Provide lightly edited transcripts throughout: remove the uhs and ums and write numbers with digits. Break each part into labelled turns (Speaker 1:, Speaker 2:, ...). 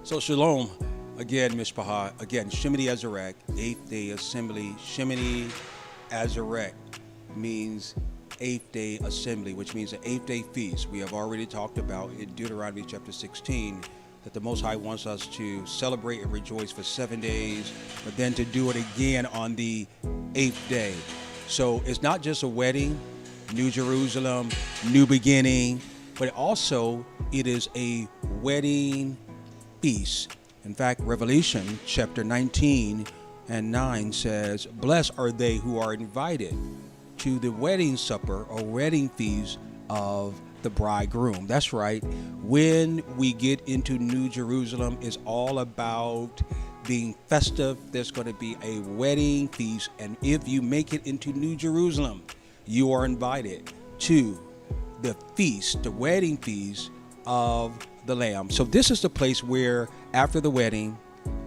Speaker 1: So shalom again, Mishpaha. Again, Shemini Azarek, 8th Day Assembly. Shemini Azarek means 8th Day Assembly, which means an 8th Day Feast. We have already talked about in Deuteronomy chapter 16 that the Most High wants us to celebrate and rejoice for 7 days, but then to do it again on the 8th day. So it's not just a wedding, New Jerusalem, new beginning, but also it is a wedding feast. In fact, Revelation chapter 19 and 9 says, "Blessed are they who are invited to the wedding supper or wedding feast of the bridegroom." That's right. When we get into New Jerusalem, it's all about being festive. There's going to be a wedding feast, and if you make it into New Jerusalem, you are invited to the feast, the wedding feast of the Lamb. So this is the place where after the wedding,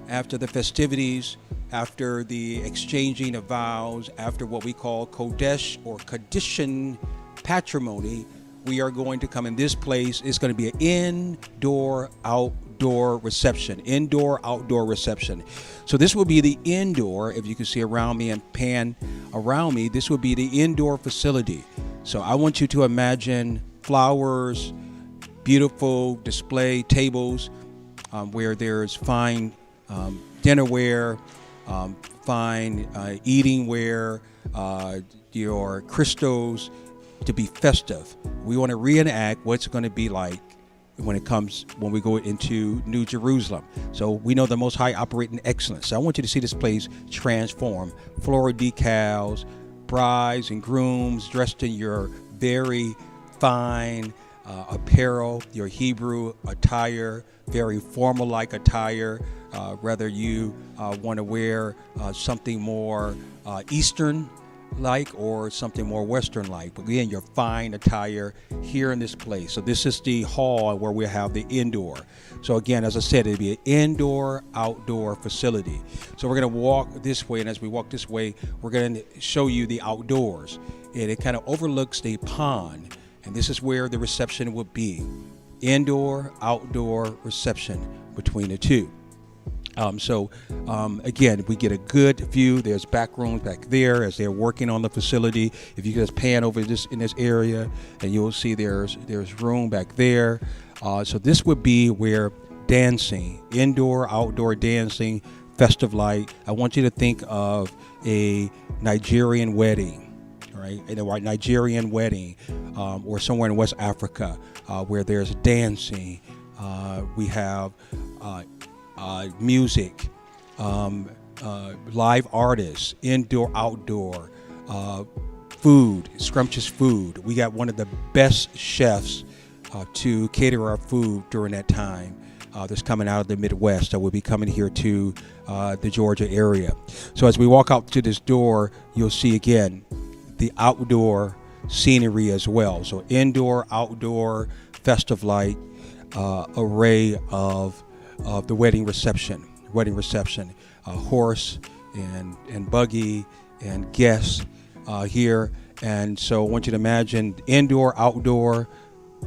Speaker 1: after the festivities, after the exchanging of vows, after what we call Kodesh or Kadishan patrimony, we are going to come in this place. It's going to be an indoor-outdoor reception. Indoor-outdoor reception. So this will be the indoor. If you can see around me and pan around me, this will be the indoor facility. So I want you to imagine flowers, beautiful display tables where there's fine dinnerware, fine eating ware, your crystals, to be festive. We want to reenact what's going to be like when we go into New Jerusalem. So we know the Most High operate in excellence. So I want you to see this place transform. Floral decals, brides and grooms dressed in your very fine apparel, your Hebrew attire, very formal-like attire. Whether you want to wear something more Eastern-like or something more Western-like. But again, your fine attire here in this place. So this is the hall where we have the indoor. So again, as I said, it'd be an indoor-outdoor facility. So we're going to walk this way, and as we walk this way, we're going to show you the outdoors. And it kind of overlooks the pond. And this is where the reception will be. Indoor, outdoor reception between the two. Again, we get a good view. There's back rooms back there as they're working on the facility. If you just pan over this in this area, and you'll see there's room back there. So this would be where dancing, indoor, outdoor dancing, festive light. I want you to think of a Nigerian wedding. Right, in a Nigerian wedding, or somewhere in West Africa, where there's dancing. We have music, live artists, indoor, outdoor, food, scrumptious food. We got one of the best chefs to cater our food during that time. That's coming out of the Midwest that will be coming here to the Georgia area. So as we walk out to this door, you'll see again the outdoor scenery as well. So indoor, outdoor, festive light, array of the wedding reception, horse and buggy and guests here. And so I want you to imagine indoor, outdoor,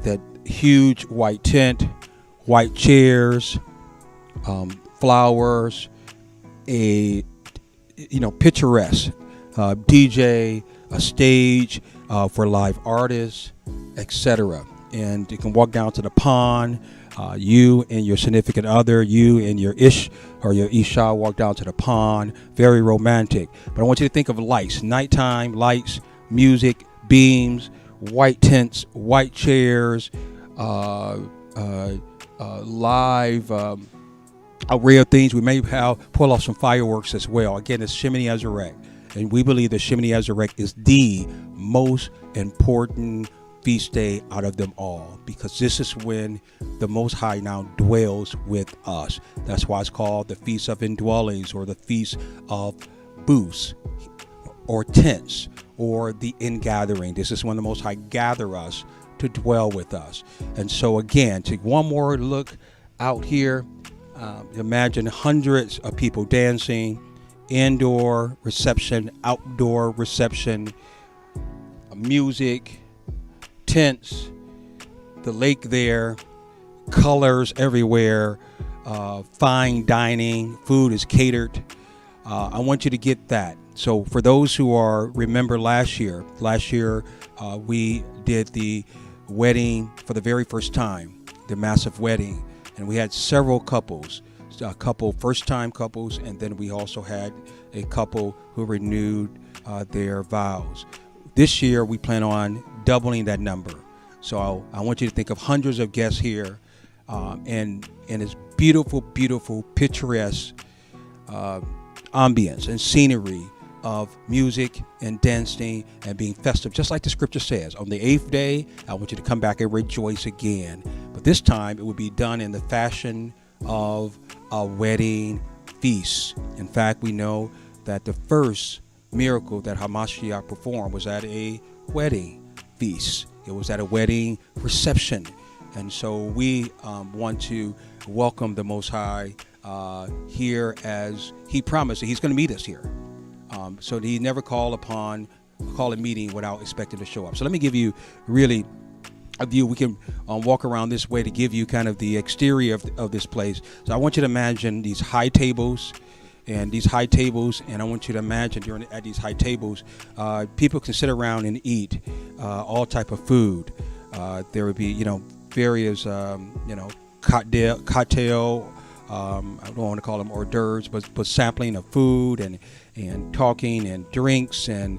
Speaker 1: that huge white tent, white chairs, flowers, picturesque DJ, a stage for live artists, etc. And you can walk down to the pond. You and your significant other, you and your ish or your isha walk down to the pond. Very romantic. But I want you to think of lights, nighttime lights, music, beams, white tents, white chairs, live array of things. We may pull off some fireworks as well. Again, it's Shemini Azarek. And we believe that Shemini Azarek is the most important feast day out of them all, because this is when the Most High now dwells with us. That's why it's called the Feast of Indwellings, or the Feast of Booths, or tents, or the ingathering. This is when the Most High gather us to dwell with us. And so again, take one more look out here. Imagine hundreds of people dancing. Indoor reception, outdoor reception, music, tents, the lake there, colors everywhere, fine dining. Food is catered. I want you to get that. So for those who remember last year we did the wedding for the very first time, the massive wedding, and we had several couples, a couple first-time couples, and then we also had a couple who renewed their vows. This year we plan on doubling that number. So I want you to think of hundreds of guests here, and it's beautiful, picturesque ambience and scenery of music and dancing and being festive, just like the scripture says. On the 8th day, I want you to come back and rejoice again. But this time, it will be done in the fashion of a wedding feast. In fact, we know that the first miracle that Hamashiach performed was at a wedding feast. It was at a wedding reception. And so we want to welcome the Most High here, as he promised that he's going to meet us here. So he never call a meeting without expecting to show up. So let me give you really a view. We can walk around this way to give you kind of the exterior of this place. So I want you to imagine these high tables, and I want you to imagine at these high tables, people can sit around and eat all type of food. There would be, various, cocktail. I don't want to call them hors d'oeuvres, but sampling of food and talking and drinks and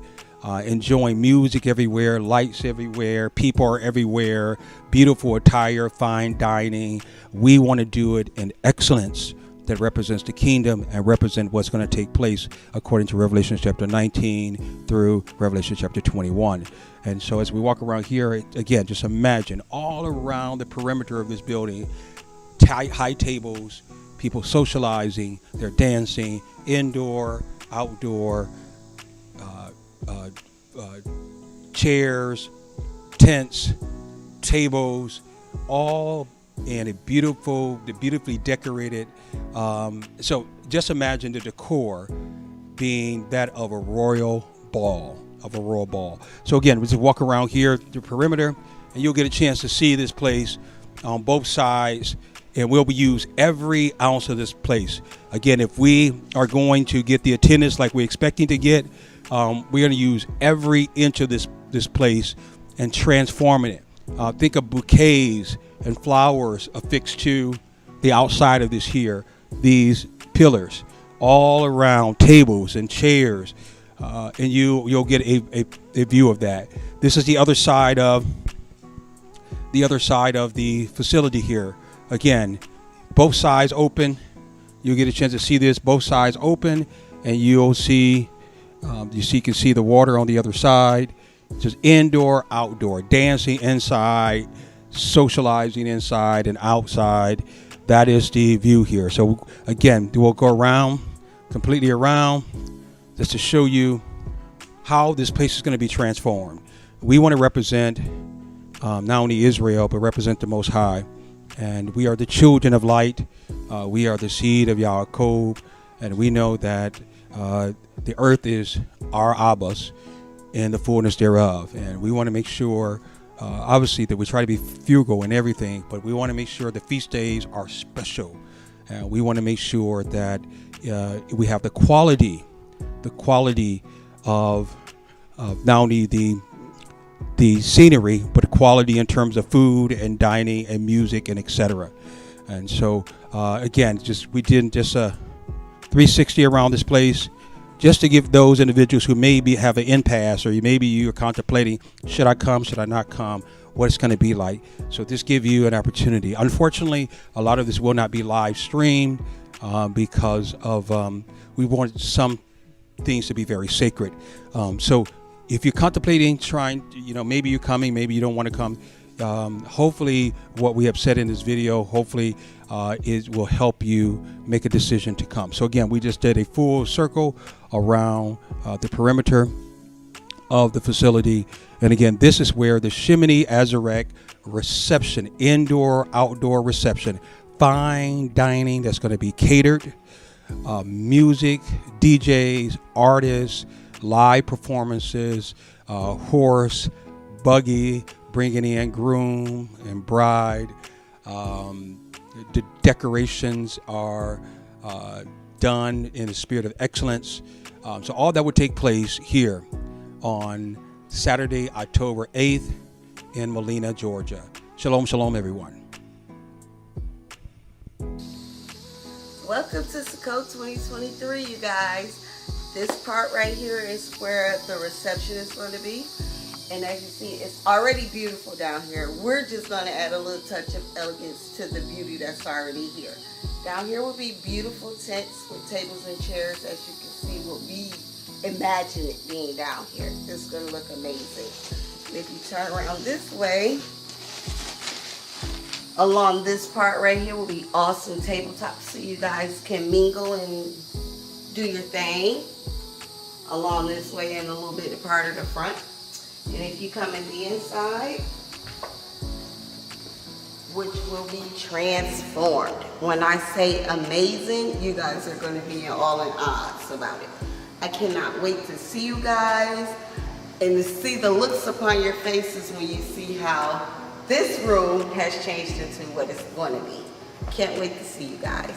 Speaker 1: enjoying music everywhere, lights everywhere, people are everywhere, beautiful attire, fine dining. We want to do it in excellence that represents the kingdom and represent what's going to take place according to Revelation chapter 19 through Revelation chapter 21. And so as we walk around here, again, just imagine all around the perimeter of this building, high tables, people socializing, they're dancing, indoor, outdoor, chairs, tents, tables, all in a beautifully decorated. So just imagine the decor being that of a royal ball. So again, we just walk around here, the perimeter, and you'll get a chance to see this place on both sides. And we'll use every ounce of this place. Again, if we are going to get the attendance like we're expecting to get, we're going to use every inch of this place and transforming it. Think of bouquets and flowers affixed to the outside of these pillars, all around tables and chairs, and you'll get a view of that. This is the other side of the facility here. Again, both sides open. You'll get a chance to see this. Both sides open, and you'll see. You can see the water on the other side. It's just indoor, outdoor, dancing inside, socializing inside and outside. That is the view here. So again, we'll go completely around, just to show you how this place is going to be transformed. We want to represent not only Israel, but represent the Most High. And we are the children of light. We are the seed of Yaakov. And we know that the earth is our Abbas and the fullness thereof. And we want to make sure, obviously, that we try to be frugal in everything, but we want to make sure the feast days are special. And we want to make sure that we have the quality of not only the scenery, but the quality in terms of food and dining and music and etc. And so again, we did just a 360 around this place, just to give those individuals who maybe have an impasse, or maybe you're contemplating, should I come, should I not come, what it's going to be like. So this gives you an opportunity. Unfortunately, a lot of this will not be live streamed because of we want some things to be very sacred. So if you're contemplating trying, maybe you're coming, maybe you don't want to come, hopefully what we have said in this video, hopefully it will help you make a decision to come. So again, we just did a full circle around the perimeter of the facility. And again, this is where the Shemini Azarek reception, indoor, outdoor reception, fine dining that's going to be catered, music, DJs, artists, live performances, horse, buggy, bringing in groom and bride, The decorations are done in a spirit of excellence. So all that would take place here on Saturday, October 8th in Molina, Georgia. Shalom, shalom, everyone.
Speaker 2: Welcome to Sukkot 2023, you guys. This part right here is where the reception is going to be. And as you see, it's already beautiful down here. We're just going to add a little touch of elegance to the beauty that's already here. Down here will be beautiful tents with tables and chairs. As you can see, will be, imagine it being down here. It's going to look amazing. And if you turn around this way, along this part right here will be awesome tabletops so you guys can mingle and do your thing. Along this way and a little bit of part of the front. And if you come in the inside, which will be transformed. When I say amazing, you guys are going to be all in odds about it. I cannot wait to see you guys and to see the looks upon your faces when you see how this room has changed into what it's going to be. Can't wait to see you guys.